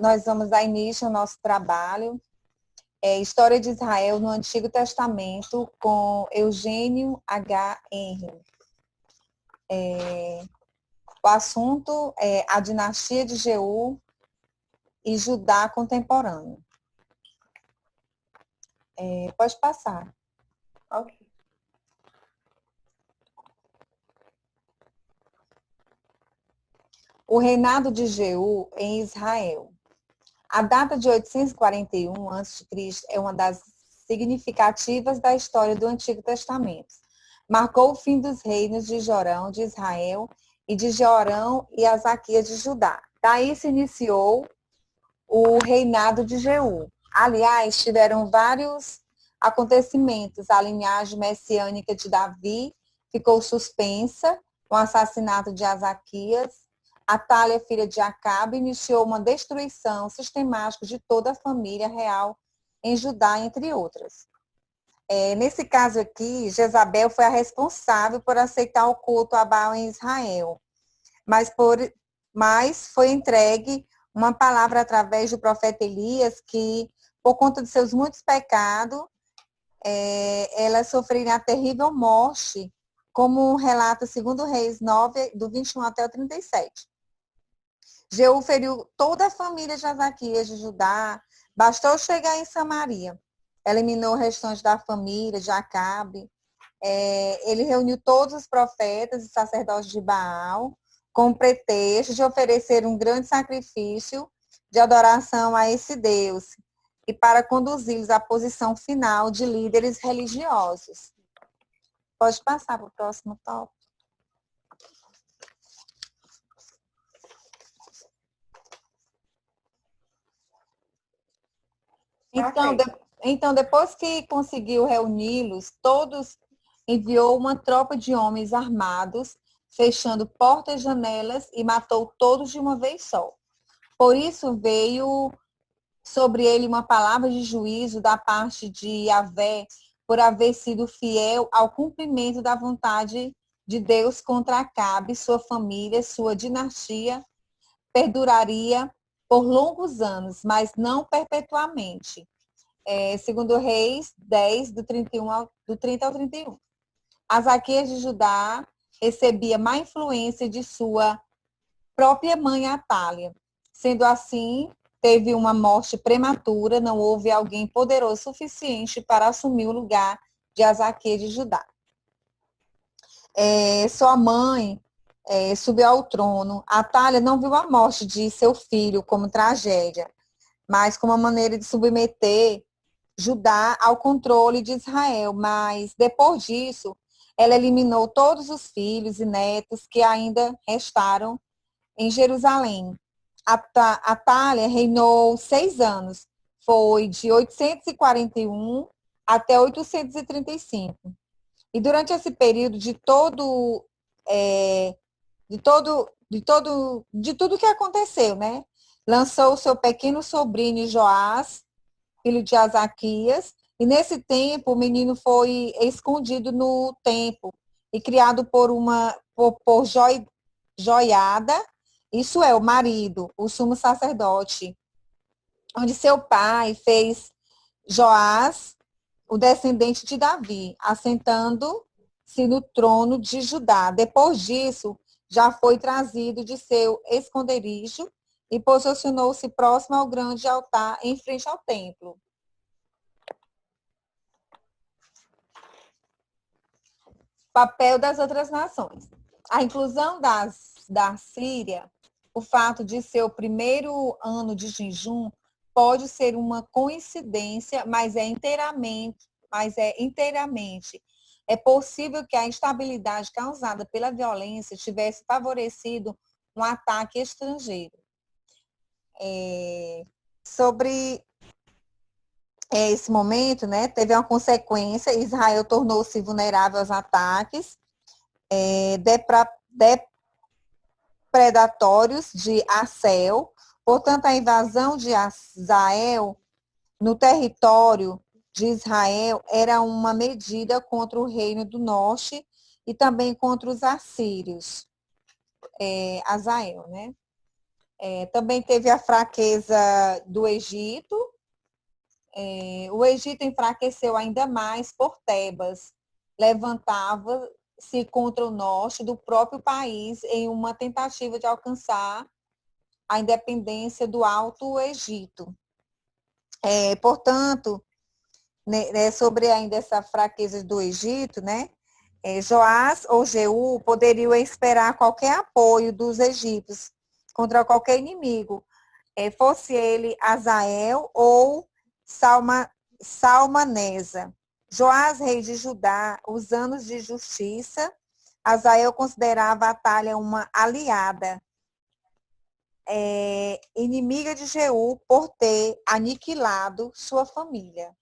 nós vamos dar início ao nosso trabalho, História de Israel no Antigo Testamento, com Eugênio H. Henry. O assunto é a dinastia de Jeú e Judá contemporâneo. Pode passar. Ok. O reinado de Jeú em Israel. A data de 841 a.C. é uma das significativas da história do Antigo Testamento. Marcou o fim dos reinos de Jorão de Israel e de Jeorão e Azaquias de Judá. Daí se iniciou o reinado de Jeú. Aliás, tiveram vários acontecimentos. A linhagem messiânica de Davi ficou suspensa com o assassinato de Azaquias. Atália, filha de Acabe, iniciou uma destruição sistemática de toda a família real em Judá, entre outras. Nesse caso aqui, Jezabel foi a responsável por aceitar o culto a Baal em Israel, mas foi entregue uma palavra através do profeta Elias que, por conta de seus muitos pecados, ela sofreria a terrível morte, como relata 2 Reis 9, do 21 até o 37. Jeú feriu toda a família de Azaquias de Judá, bastou chegar em Samaria. Eliminou o restante da família de Acabe. Ele reuniu todos os profetas e sacerdotes de Baal, com o pretexto de oferecer um grande sacrifício de adoração a esse Deus, e para conduzi-los à posição final de líderes religiosos. Pode passar para o próximo tópico. Então, depois que conseguiu reuni-los, todos enviou uma tropa de homens armados, fechando portas e janelas, e matou todos de uma vez só. Por isso veio sobre ele uma palavra de juízo da parte de Yahvé, por haver sido fiel ao cumprimento da vontade de Deus contra Acabe, sua família, sua dinastia perduraria por longos anos, mas não perpetuamente. Segundo Reis 10, do 30 ao 31. Azaquias de Judá recebia má influência de sua própria mãe Atália. Sendo assim, teve uma morte prematura, não houve alguém poderoso suficiente para assumir o lugar de Azaquias de Judá. Sua mãe subiu ao trono. Atália não viu a morte de seu filho como tragédia, mas como uma maneira de submeter Judá ao controle de Israel. Mas, depois disso, ela eliminou todos os filhos e netos que ainda restaram em Jerusalém. Atália reinou 6 anos. Foi de 841 até 835. E durante esse período de tudo que aconteceu, né? Lançou o seu pequeno sobrinho Joás, filho de Azaquias, e nesse tempo o menino foi escondido no templo e criado por Joiada, isso é, o marido, o sumo sacerdote, onde seu pai fez Joás, o descendente de Davi, assentando-se no trono de Judá. Depois disso, já foi trazido de seu esconderijo e posicionou-se próximo ao grande altar em frente ao templo. Papel das outras nações. A inclusão da Síria, o fato de ser o primeiro ano de jejum, pode ser uma coincidência, mas é inteiramente. É possível que a instabilidade causada pela violência tivesse favorecido um ataque estrangeiro. Sobre esse momento, né, teve uma consequência: Israel tornou-se vulnerável aos ataques depredatórios de Assel. Portanto, a invasão de Azael no território de Israel era uma medida contra o reino do norte e também contra os assírios. Azael, né? Também teve a fraqueza do Egito. O Egito enfraqueceu ainda mais por Tebas. Levantava-se contra o norte do próprio país em uma tentativa de alcançar a independência do Alto Egito. Portanto, né, sobre ainda essa fraqueza do Egito, né, Joás ou Jeú poderiam esperar qualquer apoio dos egípcios contra qualquer inimigo, fosse ele Azael ou Salmanesa. Joás, rei de Judá, os anos de justiça, Azael considerava a Atália uma aliada, inimiga de Jeú por ter aniquilado sua família.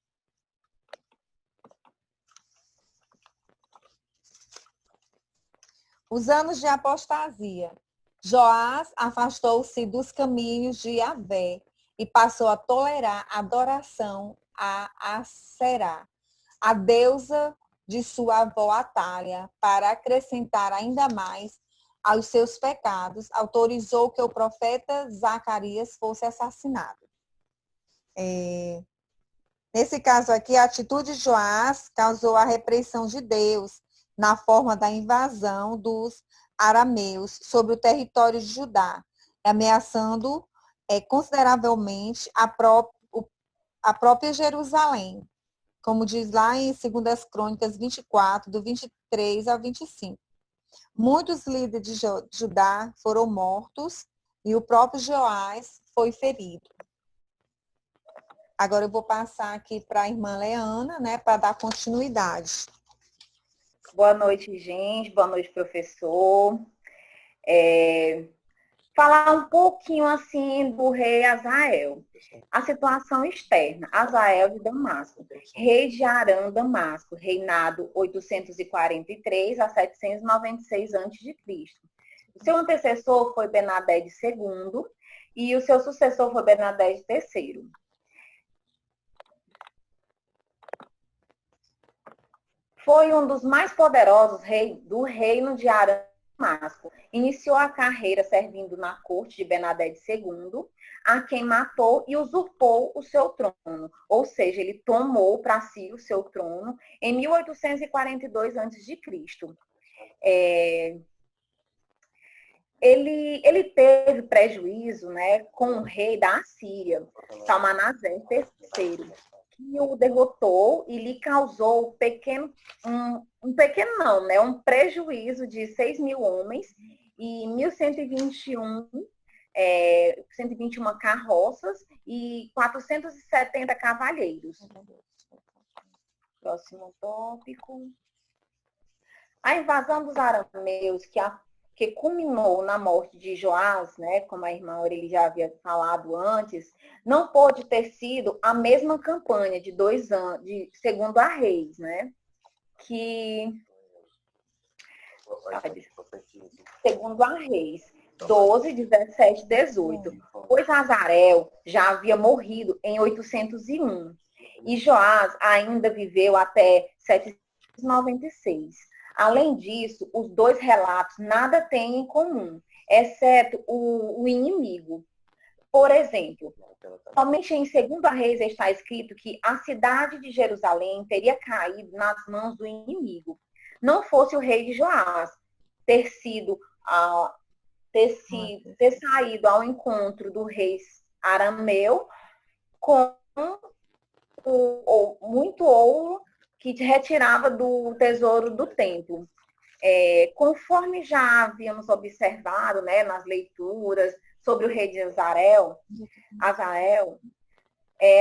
Os anos de apostasia. Joás afastou-se dos caminhos de Yahvé e passou a tolerar a adoração a Aserá, a deusa de sua avó Atália, para acrescentar ainda mais aos seus pecados, autorizou que o profeta Zacarias fosse assassinado. Nesse caso aqui, a atitude de Joás causou a repressão de Deus na forma da invasão dos arameus sobre o território de Judá, ameaçando consideravelmente a própria Jerusalém, como diz lá em 2 Crônicas 24, do 23 ao 25. Muitos líderes de Judá foram mortos e o próprio Joás foi ferido. Agora eu vou passar aqui para a irmã Leana, né, para dar continuidade. Boa noite, gente. Boa noite, professor. Falar um pouquinho, assim, do rei Azael. A situação externa. Azael de Damasco, rei de Arã, Damasco, reinado 843 a 796 a.C. O seu antecessor foi Benadad II e o seu sucessor foi Benadad III. Foi um dos mais poderosos reis do reino de Arã, Damasco. Iniciou a carreira servindo na corte de Benadad II, a quem matou e usurpou o seu trono. Ou seja, ele tomou para si o seu trono em 1842 a.C. Ele teve prejuízo, né, com o rei da Assíria, Salmanasés III, que o derrotou e lhe causou um prejuízo de 6.000 homens e 1.121 carroças e 470 cavalheiros. Próximo tópico. A invasão dos arameus, que culminou na morte de Joás, né, como a irmã Aurelia já havia falado antes, não pôde ter sido a mesma campanha de 2 anos, segundo a Reis, né, segundo a Reis, 12, 17, 18, pois Azarel já havia morrido em 801 e Joás ainda viveu até 796. Além disso, os dois relatos nada têm em comum, exceto o inimigo. Por exemplo, somente em 2 Reis está escrito que a cidade de Jerusalém teria caído nas mãos do inimigo. Não fosse o rei de Joás ter saído ao encontro do rei arameu com muito ouro que retirava do tesouro do templo. Conforme já havíamos observado, né, nas leituras sobre o rei de Azael,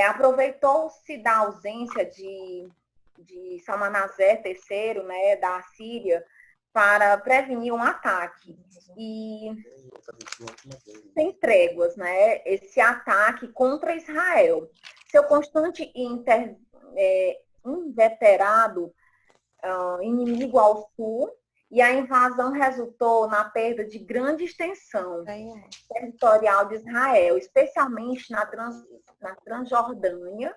aproveitou-se da ausência de Salmanasés III, né, da Assíria, para prevenir um ataque. E sem tréguas, né, esse ataque contra Israel. Seu constante inveterado inimigo ao sul, e a invasão resultou na perda de grande extensão territorial de Israel, especialmente na Transjordânia,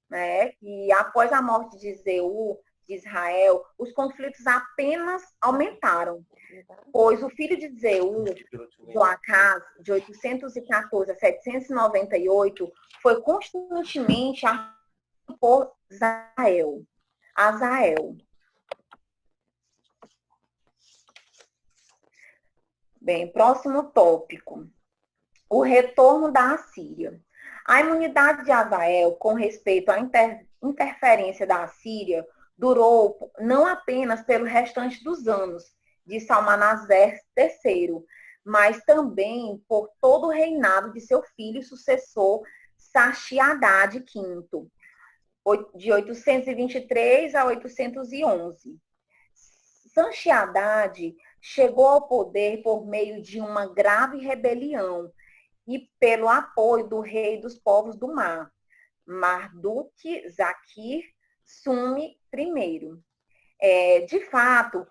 né? E após a morte de Jeú, de Israel, os conflitos apenas aumentaram, pois o filho de Zeu, Joacás, de 814 a 798, foi constantemente por Azael. Bem, próximo tópico. O retorno da Assíria. A imunidade de Azael com respeito à interferência da Assíria durou não apenas pelo restante dos anos de Salmanaser III, mas também por todo o reinado de seu filho e sucessor Sashi-Adad V, de 823 a 811. Sashi-Adad chegou ao poder por meio de uma grave rebelião e pelo apoio do rei dos povos do mar, Marduk-Zakir Sumi I. De fato,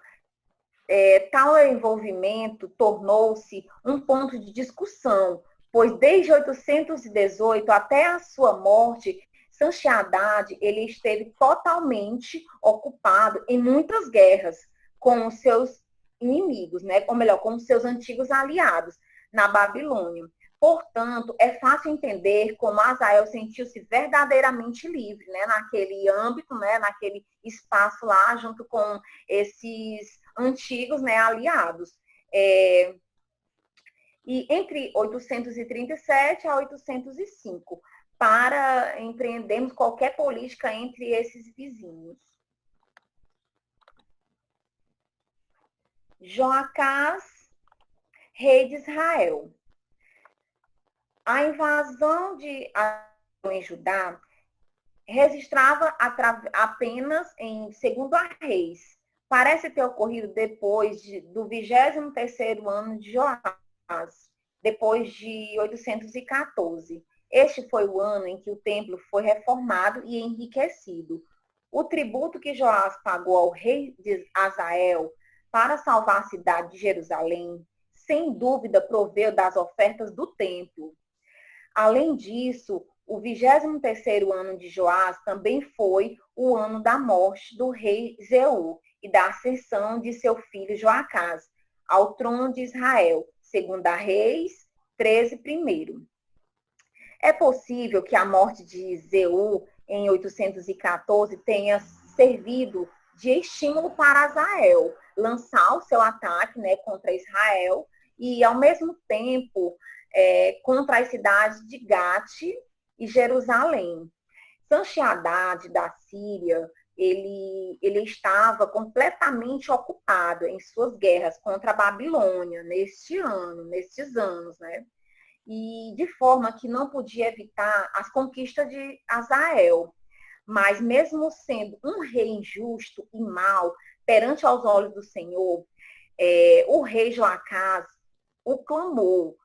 tal envolvimento tornou-se um ponto de discussão, pois desde 818 até a sua morte, Sashi-Adad ele esteve totalmente ocupado em muitas guerras com os seus inimigos, né? Ou melhor, com os seus antigos aliados na Babilônia. Portanto, é fácil entender como Azael sentiu-se verdadeiramente livre, né, naquele âmbito, né, naquele espaço lá, junto com esses antigos, né, aliados. E entre 837 a 805, para empreendermos qualquer política entre esses vizinhos. Joacás, rei de Israel. A invasão de Azael em Judá registrava apenas em 2º Reis. Parece ter ocorrido depois do 23º ano de Joás, depois de 814. Este foi o ano em que o templo foi reformado e enriquecido. O tributo que Joás pagou ao rei de Azael para salvar a cidade de Jerusalém, sem dúvida proveu das ofertas do templo. Além disso, o 23º ano de Joás também foi o ano da morte do rei Zeu e da ascensão de seu filho Joacás ao trono de Israel, 2ª Reis 13:1. É possível que a morte de Zeu em 814 tenha servido de estímulo para Azael lançar o seu ataque, né, contra Israel e, ao mesmo tempo, contra as cidades de Gate e Jerusalém. Sashi-Adad da Síria, ele estava completamente ocupado em suas guerras contra a Babilônia nestes anos, né? E de forma que não podia evitar as conquistas de Azael. Mas mesmo sendo um rei injusto e mau perante aos olhos do Senhor, o rei Joacás o clamou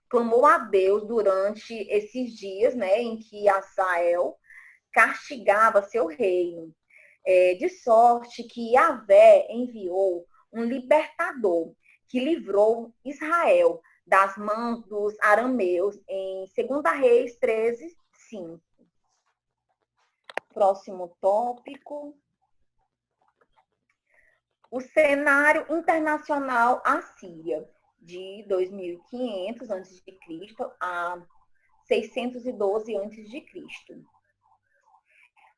a Deus durante esses dias, né, em que Azael castigava seu reino. De sorte que Yahvé enviou um libertador que livrou Israel das mãos dos arameus em 2ª Reis 13:5. Próximo tópico. O cenário internacional assíria, de 2500 a.C. a 612 a.C.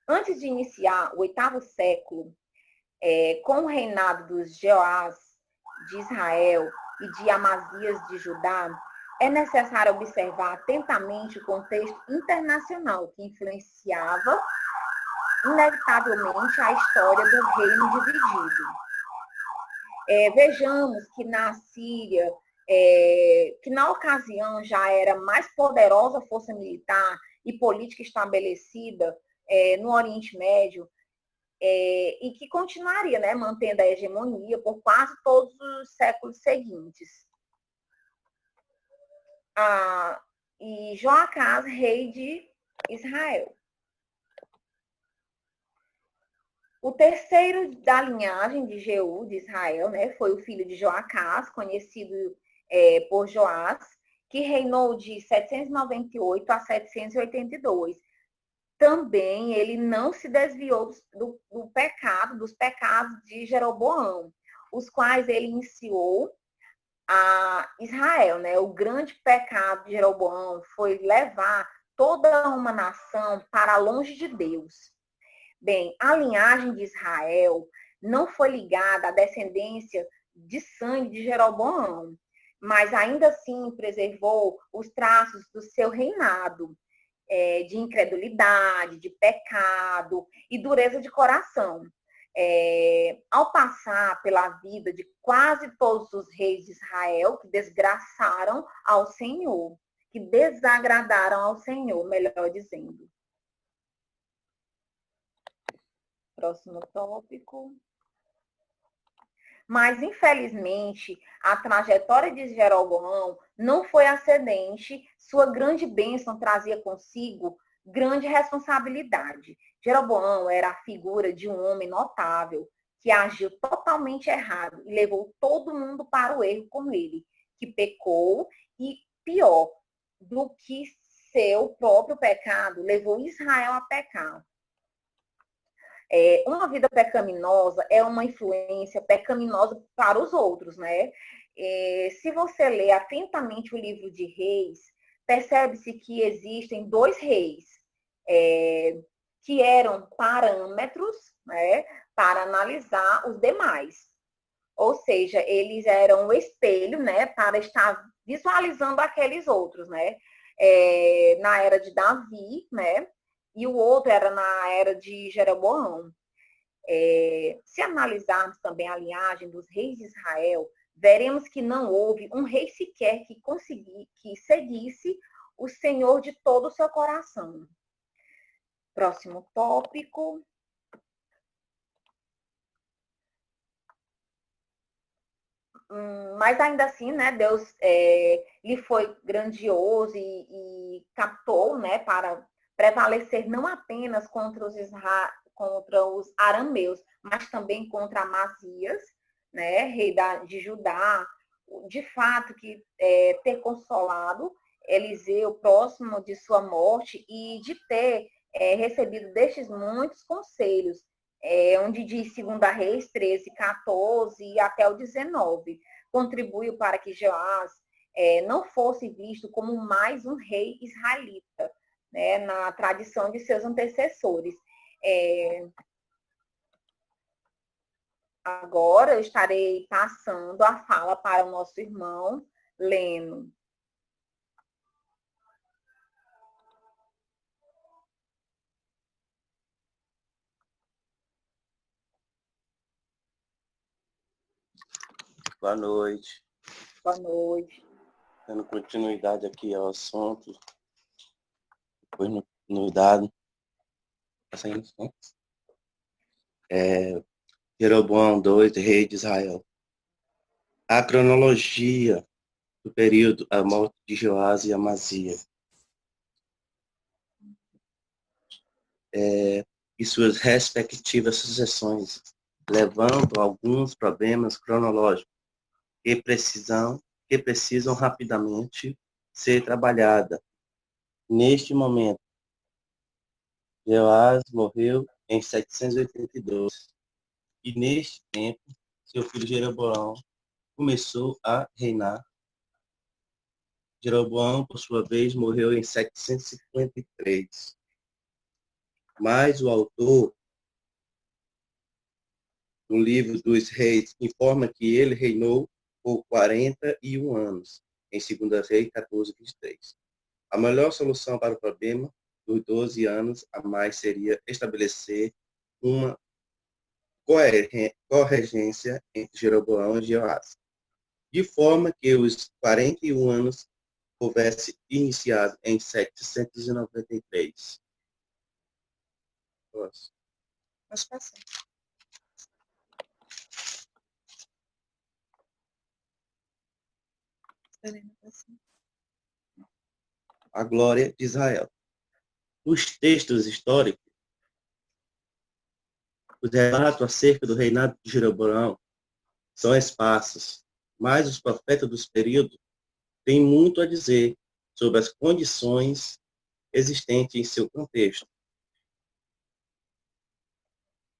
Antes de iniciar o 8º século, com o reinado dos Jeoás de Israel e de Amazias de Judá, é necessário observar atentamente o contexto internacional que influenciava inevitavelmente a história do reino dividido. Vejamos que na Síria, que na ocasião já era mais poderosa força militar e política estabelecida no Oriente Médio, e que continuaria, né, mantendo a hegemonia por quase todos os séculos seguintes. E Joacás, rei de Israel. O terceiro da linhagem de Jeú, de Israel, né, foi o filho de Joacás, conhecido por Joás, que reinou de 798 a 782. também ele não se desviou dos pecados de Jeroboão, os quais ele iniciou a Israel, né? O grande pecado de Jeroboão foi levar toda uma nação para longe de Deus. Bem, a linhagem de Israel não foi ligada à descendência de sangue de Jeroboão, mas ainda assim preservou os traços do seu reinado, de incredulidade, de pecado e dureza de coração. Ao passar pela vida de quase todos os reis de Israel que desgraçaram ao Senhor, que desagradaram ao Senhor, melhor dizendo. Próximo tópico. Mas, infelizmente, a trajetória de Jeroboão não foi ascendente, sua grande bênção trazia consigo grande responsabilidade. Jeroboão era a figura de um homem notável, que agiu totalmente errado e levou todo mundo para o erro com ele, que pecou e, pior do que seu próprio pecado, levou Israel a pecar. Uma vida pecaminosa é uma influência pecaminosa para os outros, né? Se você ler atentamente o livro de Reis, percebe-se que existem dois reis que eram parâmetros, né, para analisar os demais. Ou seja, eles eram o espelho, né, para estar visualizando aqueles outros, né? Na era de Davi, né? E o outro era na era de Jeroboão. Se analisarmos também a linhagem dos reis de Israel, veremos que não houve um rei sequer que seguisse o Senhor de todo o seu coração. Próximo tópico. Mas ainda assim, né, Deus lhe foi grandioso e captou, né, para prevalecer não apenas contra os arameus, mas também contra Amazias, né, rei de Judá, de fato que ter consolado Eliseu próximo de sua morte e de ter recebido destes muitos conselhos, onde diz 2 Reis 13, 14 e até o 19, contribuiu para que Joás não fosse visto como mais um rei israelita, né, na tradição de seus antecessores. Agora eu estarei passando a fala para o nosso irmão Leno. Boa noite. Boa noite. Dando continuidade aqui ao assunto, continuidade. Jeroboão II, rei de Israel. A cronologia do período, a morte de Joás e Amazias. E suas respectivas sucessões, levando alguns problemas cronológicos que precisam rapidamente ser trabalhada. Neste momento, Joás morreu em 782 e neste tempo seu filho Jeroboão começou a reinar. Jeroboão, por sua vez, morreu em 753. Mas o autor, no livro dos Reis, informa que ele reinou por 41 anos, em 2 Reis 14, 23. A melhor solução para o problema dos 12 anos a mais seria estabelecer uma corregência entre Jeroboão e Joás, de forma que os 41 anos houvesse iniciado em 793. Nossa. Pode passar. A glória de Israel. Os textos históricos, os relatos acerca do reinado de Jeroboão são escassos, mas os profetas dos períodos têm muito a dizer sobre as condições existentes em seu contexto.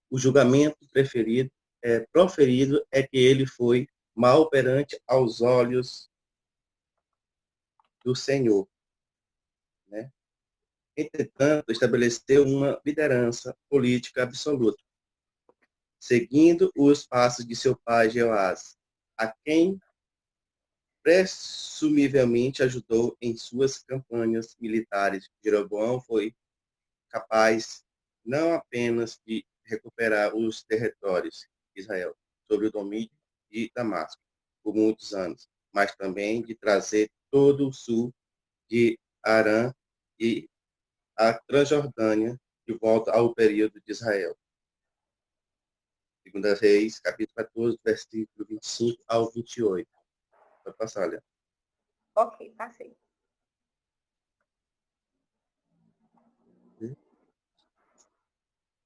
o julgamento proferido é que ele foi mal perante aos olhos do Senhor, né? Entretanto, estabeleceu uma liderança política absoluta, seguindo os passos de seu pai Jeoás, a quem presumivelmente ajudou em suas campanhas militares. Jeroboão foi capaz não apenas de recuperar os territórios de Israel sob o domínio de Damasco por muitos anos, mas também de trazer todo o sul de Arã e a Transjordânia de volta ao período de Israel. Segunda Reis, capítulo 14, versículo 25 ao 28. Pode passar, Léa. Ok, passei.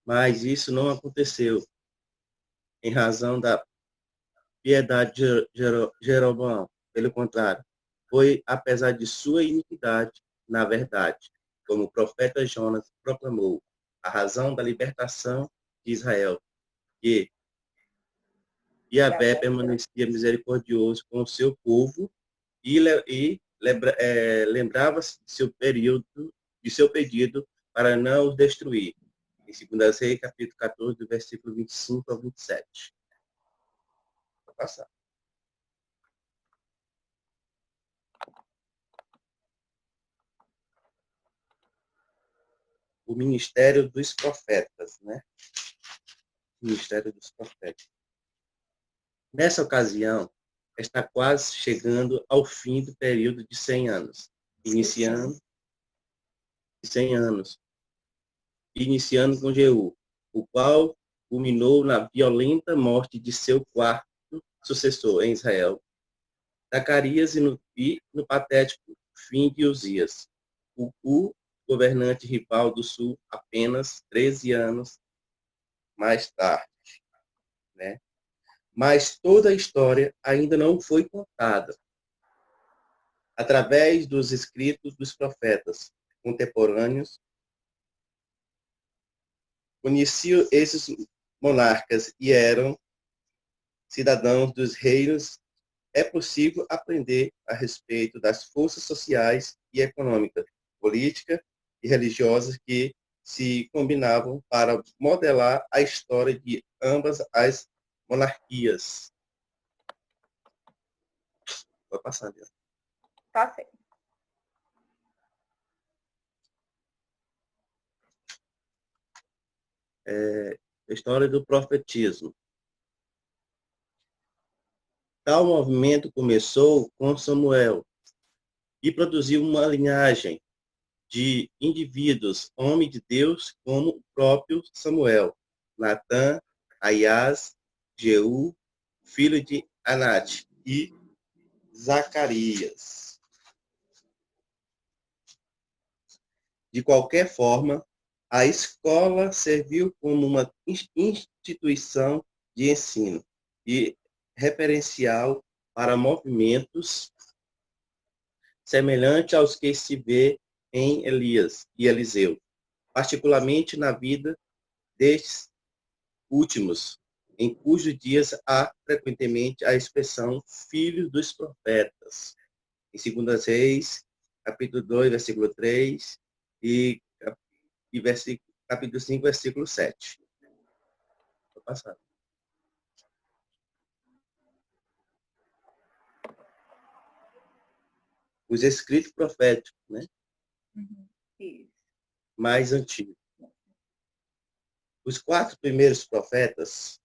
Mas isso não aconteceu em razão da piedade de Jeroboão. Pelo contrário, foi apesar de sua iniquidade, na verdade, como o profeta Jonas proclamou, a razão da libertação de Israel, que Yahvé permanecia misericordioso com o seu povo e lembrava-se de seu pedido para não os destruir. Em 2 Reis, capítulo 14, do versículo 25 ao 27. Vou passar. O ministério dos profetas, né? O ministério dos profetas. Nessa ocasião, está quase chegando ao fim do período de 100 anos, iniciando com Jeú, o qual culminou na violenta morte de seu quarto sucessor em Israel, Zacarias, e no patético fim de Uzias, o governante rival do sul, apenas 13 anos mais tarde, né? Mas toda a história ainda não foi contada. Através dos escritos dos profetas contemporâneos, conheciam esses monarcas e eram cidadãos dos reinos. É possível aprender a respeito das forças sociais e econômicas, políticas e religiosas que se combinavam para modelar a história de ambas as monarquias. Vou passar, Deus. Tá certo. A história do profetismo. Tal movimento começou com Samuel e produziu uma linhagem de indivíduos, homens de Deus, como o próprio Samuel, Natã, Aias, Jeú, filho de Anate, e Zacarias. De qualquer forma, a escola serviu como uma instituição de ensino e referencial para movimentos semelhantes aos que se vê em Elias e Eliseu, particularmente na vida destes últimos, em cujos dias há frequentemente a expressão filhos dos profetas. Em 2 Reis, capítulo 2, versículo 3 e capítulo 5, versículo 7. Vou passar. Os escritos proféticos, né? Isso. Mais antigos. Os 4 primeiros profetas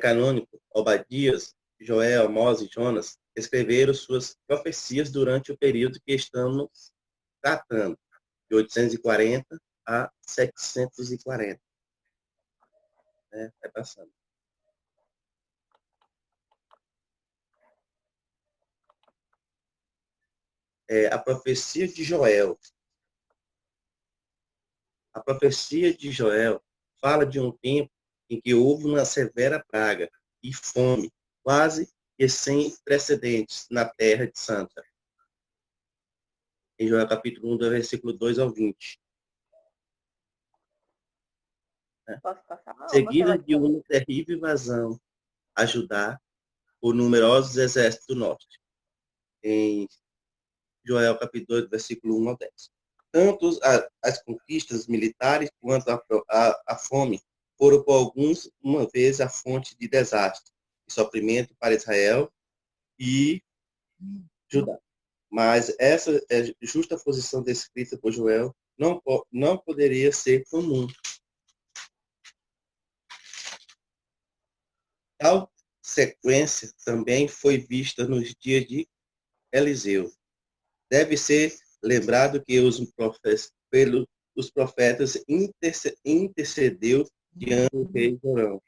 canônicos, Obadias, Joel, Amós e Jonas, escreveram suas profecias durante o período que estamos tratando, de 840 a 740. Vai passando. A profecia de Joel. A profecia de Joel fala de um tempo em que houve uma severa praga e fome, quase que sem precedentes, na terra de Santa. Em Joel capítulo 1, do versículo 2 ao 20. né? Posso passar? Ou você Seguida vai de uma terrível invasão a Judá por numerosos exércitos do norte, em Joel capítulo 2, versículo 1 ao 10. Tanto as conquistas militares quanto a fome foram por alguns, uma vez, a fonte de desastre e sofrimento para Israel e Judá. Mas essa justa posição descrita por Joel não poderia ser comum. Tal sequência também foi vista nos dias de Eliseu. Deve ser lembrado que os profetas intercedeu diante do rei Jorão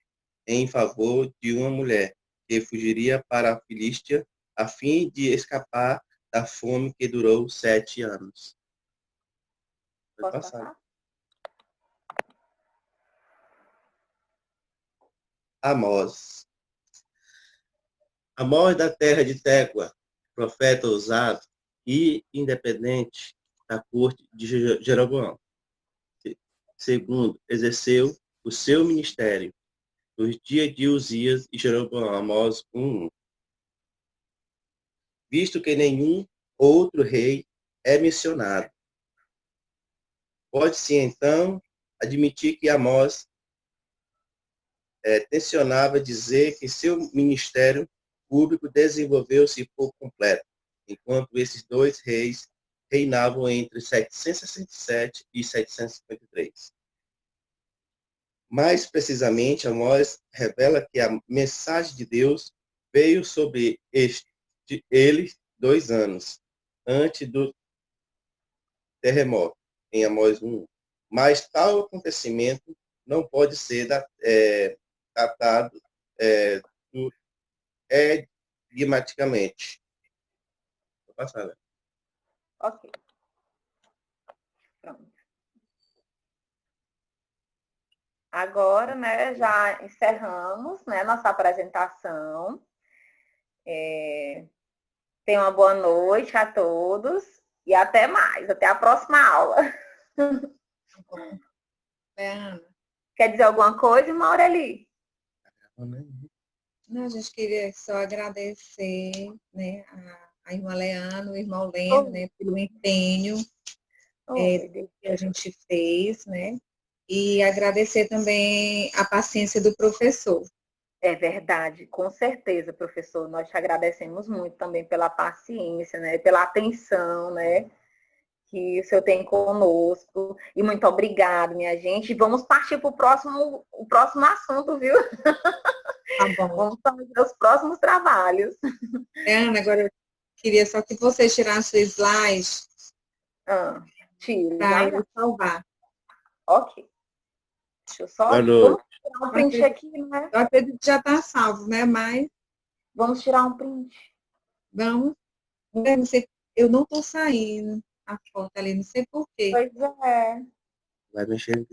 em favor de uma mulher que fugiria para a Filístia a fim de escapar da fome que durou 7 anos. Posso passar? Amós. Amós da terra de Tecoa, profeta ousado e independente da corte de Jeroboão. Segundo, exerceu o seu ministério nos dias de Uzias e Jeroboão, Amós 1. Visto que nenhum outro rei é mencionado. Pode-se, então, admitir que Amós tensionava dizer que seu ministério público desenvolveu-se por completo, enquanto esses dois reis reinavam entre 767 e 753. Mais precisamente, Amós revela que a mensagem de Deus veio sobre eles 2 anos antes do terremoto, em Amós 1. Mas tal acontecimento não pode ser datado enigmaticamente. Vou passar, né? Ok. Pronto. Agora, né, já encerramos, né, nossa apresentação. Tenham uma boa noite a todos e até mais. Até a próxima aula. Quer dizer alguma coisa, irmã Aureli? Não, a gente queria só agradecer, né, a irmã Leana, o irmão Leno, né, pelo empenho que a gente fez, né, e agradecer também a paciência do professor. É verdade, com certeza, professor. Nós te agradecemos muito também pela paciência, né, pela atenção, né, que o senhor tem conosco. E muito obrigado, minha gente. Vamos partir para o próximo assunto, viu? Tá bom. Vamos fazer os próximos trabalhos. Ana, agora eu queria só que você tirasse o slide Tiro, para já. eu salvar. Ok. Deixa eu só Boa tirar um print aqui, né? Eu acredito que já está salvo, né? Mas Vamos tirar um print. vamos. Eu não estou saindo a foto ali, não sei por quê. Pois é. Vai mexer